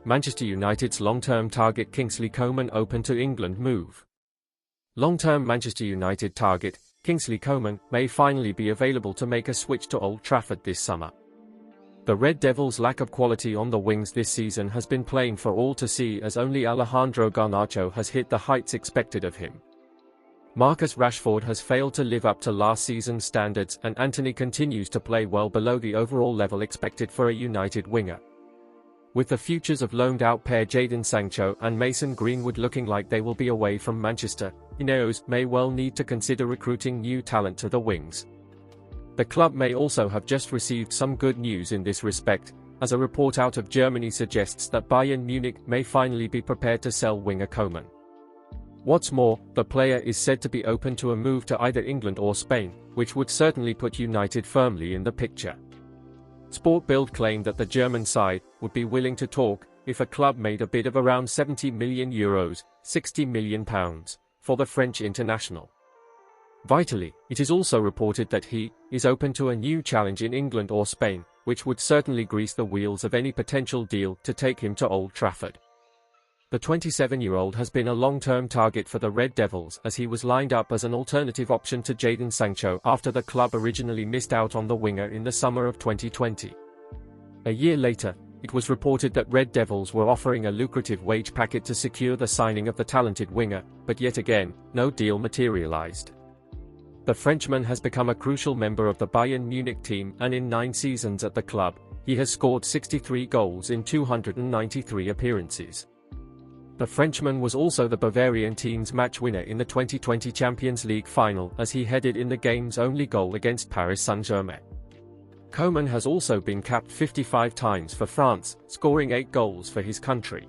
Manchester United's long-term target Kingsley Coman open to England move. Long-term Manchester United target, Kingsley Coman, may finally be available to make a switch to Old Trafford this summer. The Red Devils' lack of quality on the wings this season has been plain for all to see, as only Alejandro Garnacho has hit the heights expected of him. Marcus Rashford has failed to live up to last season's standards, and Antony continues to play well below the overall level expected for a United winger. With the futures of loaned-out pair Jadon Sancho and Mason Greenwood looking like they will be away from Manchester, INEOS may well need to consider recruiting new talent to the wings. The club may also have just received some good news in this respect, as a report out of Germany suggests that Bayern Munich may finally be prepared to sell winger Coman. What's more, the player is said to be open to a move to either England or Spain, which would certainly put United firmly in the picture. Sport Bild claimed that the German side would be willing to talk if a club made a bid of around €70 million, £60 million, for the French international. Vitally, it is also reported that he is open to a new challenge in England or Spain, which would certainly grease the wheels of any potential deal to take him to Old Trafford. The 27-year-old has been a long-term target for the Red Devils, as he was lined up as an alternative option to Jadon Sancho after the club originally missed out on the winger in the summer of 2020. A year later, it was reported that Red Devils were offering a lucrative wage packet to secure the signing of the talented winger, but yet again, no deal materialized. The Frenchman has become a crucial member of the Bayern Munich team, and in 9 seasons at the club, he has scored 63 goals in 293 appearances. The Frenchman was also the Bavarian team's match winner in the 2020 Champions League final, as he headed in the game's only goal against Paris Saint-Germain. Coman has also been capped 55 times for France, scoring 8 goals for his country.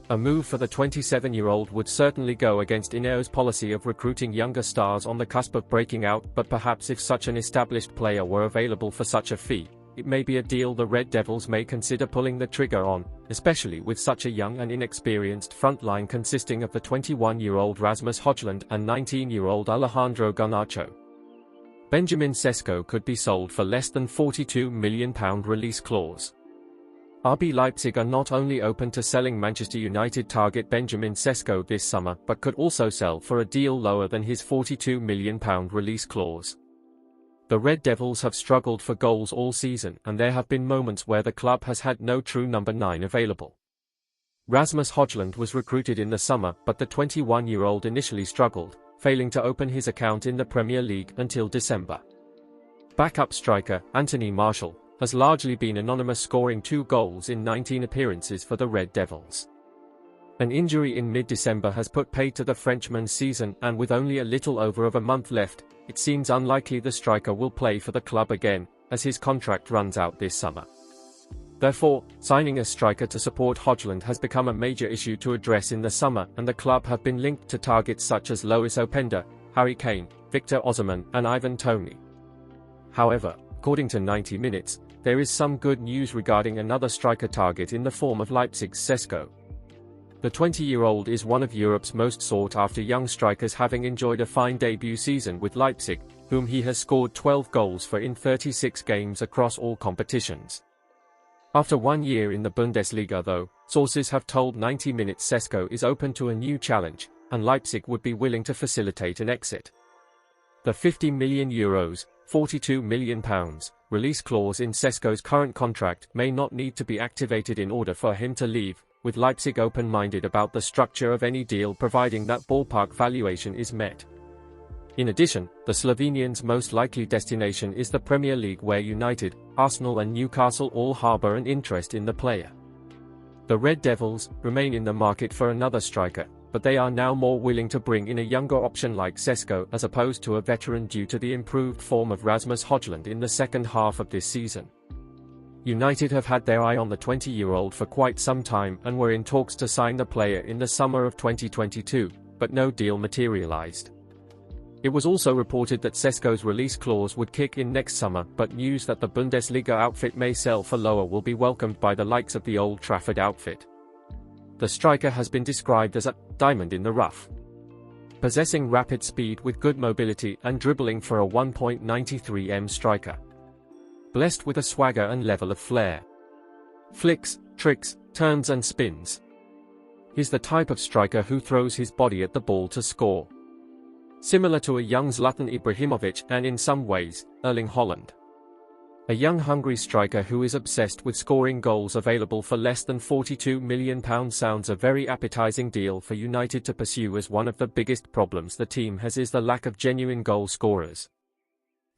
A move for the 27-year-old would certainly go against INEOS' policy of recruiting younger stars on the cusp of breaking out, but perhaps if such an established player were available for such a fee, it may be a deal the Red Devils may consider pulling the trigger on, especially with such a young and inexperienced front line consisting of the 21-year-old Rasmus Højlund and 19-year-old Alejandro Garnacho. Benjamin Sesko could be sold for less than £42 million release clause. RB Leipzig are not only open to selling Manchester United target Benjamin Sesko this summer, but could also sell for a deal lower than his £42 million release clause. The Red Devils have struggled for goals all season, and there have been moments where the club has had no true number 9 available. Rasmus Højlund was recruited in the summer, but the 21-year-old initially struggled, failing to open his account in the Premier League until December. Backup striker Anthony Martial has largely been anonymous, scoring 2 goals in 19 appearances for the Red Devils. An injury in mid-December has put paid to the Frenchman's season, and with only a little over a month left, it seems unlikely the striker will play for the club again, as his contract runs out this summer. Therefore, signing a striker to support Højlund has become a major issue to address in the summer, and the club have been linked to targets such as Lois Openda, Harry Kane, Victor Osimhen, and Ivan Toney. However, according to 90 Minutes, there is some good news regarding another striker target in the form of Leipzig's Sesko. The 20-year-old is one of Europe's most sought-after young strikers, having enjoyed a fine debut season with Leipzig, whom he has scored 12 goals for in 36 games across all competitions. After 1 year in the Bundesliga though, sources have told 90 Minutes Sesko is open to a new challenge, and Leipzig would be willing to facilitate an exit. The €50 million, £42 million, release clause in Sesko's current contract may not need to be activated in order for him to leave, with Leipzig open-minded about the structure of any deal providing that ballpark valuation is met. In addition, the Slovenian's most likely destination is the Premier League, where United, Arsenal and Newcastle all harbour an interest in the player. The Red Devils remain in the market for another striker, but they are now more willing to bring in a younger option like Sesko as opposed to a veteran due to the improved form of Rasmus Højlund in the second half of this season. United have had their eye on the 20-year-old for quite some time and were in talks to sign the player in the summer of 2022, but no deal materialized. It was also reported that Sesko's release clause would kick in next summer, but news that the Bundesliga outfit may sell for lower will be welcomed by the likes of the Old Trafford outfit. The striker has been described as a diamond in the rough, possessing rapid speed with good mobility and dribbling for a 1.93m striker. Blessed with a swagger and level of flair. Flicks, tricks, turns and spins. He's the type of striker who throws his body at the ball to score. Similar to a young Zlatan Ibrahimovic and in some ways, Erling Haaland. A young hungry striker who is obsessed with scoring goals available for less than £42 million sounds a very appetizing deal for United to pursue, as one of the biggest problems the team has is the lack of genuine goal scorers.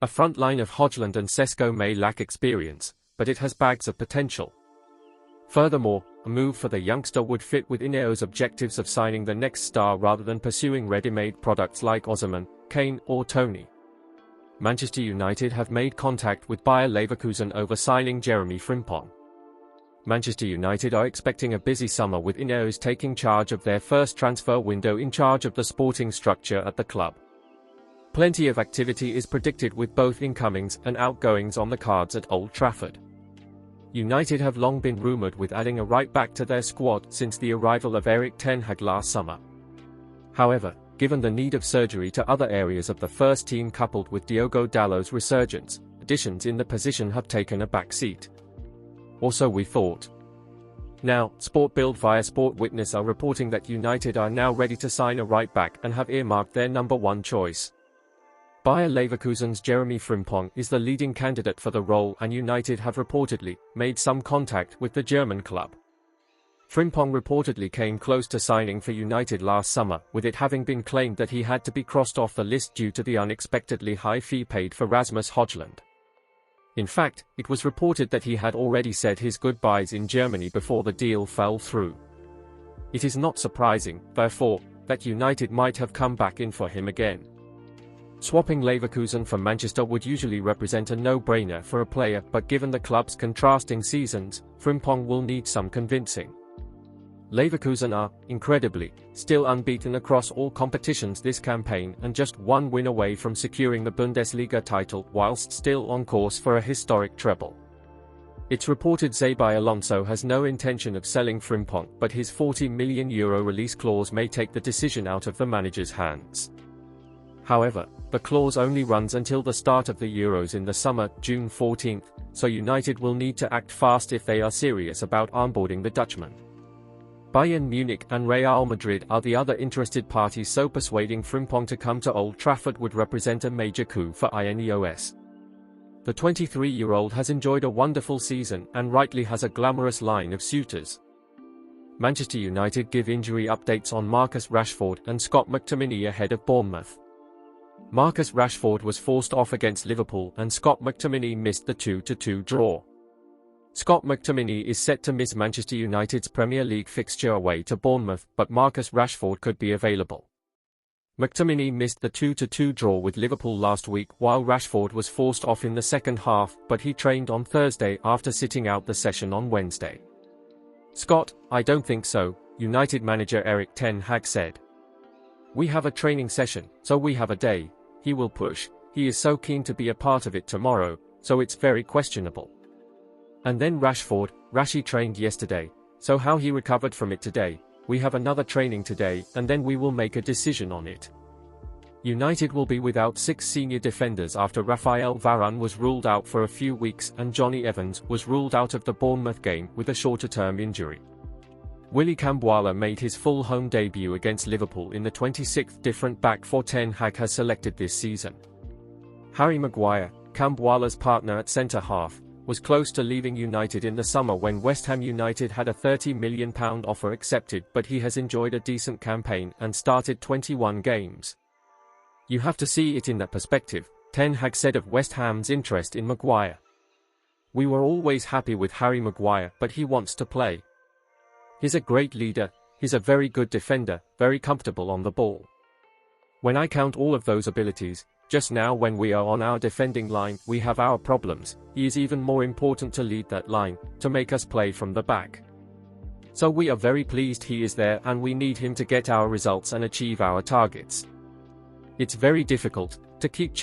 A front line of Højlund and Sesko may lack experience, but it has bags of potential. Furthermore, a move for the youngster would fit with INEOS' objectives of signing the next star rather than pursuing ready-made products like Osimhen, Kane or Toney. Manchester United have made contact with Bayer Leverkusen over signing Jeremie Frimpong. Manchester United are expecting a busy summer, with INEOS taking charge of their first transfer window in charge of the sporting structure at the club. Plenty of activity is predicted, with both incomings and outgoings on the cards at Old Trafford. United have long been rumoured with adding a right-back to their squad since the arrival of Erik last summer. However, given the need of surgery to other areas of the first team coupled with Diogo Dalot's resurgence, additions in the position have taken a back seat. Or so we thought. Now, Sport Bild via Sport Witness are reporting that United are now ready to sign a right-back and have earmarked their number one choice. Bayer Leverkusen's Jeremie Frimpong is the leading candidate for the role, and United have reportedly made some contact with the German club. Frimpong reportedly came close to signing for United last summer, with it having been claimed that he had to be crossed off the list due to the unexpectedly high fee paid for Rasmus Højlund. In fact, it was reported that he had already said his goodbyes in Germany before the deal fell through. It is not surprising, therefore, that United might have come back in for him again. Swapping Leverkusen for Manchester would usually represent a no-brainer for a player, but given the club's contrasting seasons, Frimpong will need some convincing. Leverkusen are, incredibly, still unbeaten across all competitions this campaign and just one win away from securing the Bundesliga title whilst still on course for a historic treble. It's reported Xabi Alonso has no intention of selling Frimpong, but his €40 million release clause may take the decision out of the manager's hands. However, the clause only runs until the start of the Euros in the summer, June 14, so United will need to act fast if they are serious about onboarding the Dutchman. Bayern Munich and Real Madrid are the other interested parties, so persuading Frimpong to come to Old Trafford would represent a major coup for INEOS. The 23-year-old has enjoyed a wonderful season and rightly has a glamorous line of suitors. Manchester United give injury updates on Marcus Rashford and Scott McTominay ahead of Bournemouth. Marcus Rashford was forced off against Liverpool and Scott McTominay missed the 2-2 draw. Scott McTominay is set to miss Manchester United's Premier League fixture away to Bournemouth, but Marcus Rashford could be available. McTominay missed the 2-2 draw with Liverpool last week, while Rashford was forced off in the second half, but he trained on Thursday after sitting out the session on Wednesday. Scott, I don't think so, United manager Erik Ten Hag said. We have a training session, so we have a day. He will push. He is so keen to be a part of it tomorrow, so it's very questionable. And then Rashford, Rashi trained yesterday, so how he recovered from it today. We have another training today, and then we will make a decision on it. United will be without 6 senior defenders after Raphael Varane was ruled out for a few weeks and Johnny Evans was ruled out of the Bournemouth game with a shorter-term injury. Willy Kambwala made his full home debut against Liverpool in the 26th different back four Ten Hag has selected this season. Harry Maguire, Kambwala's partner at centre-half, was close to leaving United in the summer when West Ham United had a £30 million offer accepted, but he has enjoyed a decent campaign and started 21 games. You have to see it in that perspective, Ten Hag said of West Ham's interest in Maguire. We were always happy with Harry Maguire, but he wants to play. He's a great leader, he's a very good defender, very comfortable on the ball. When I count all of those abilities, just now when we are on our defending line, we have our problems. He is even more important to lead that line, to make us play from the back. So we are very pleased he is there and we need him to get our results and achieve our targets. It's very difficult to keep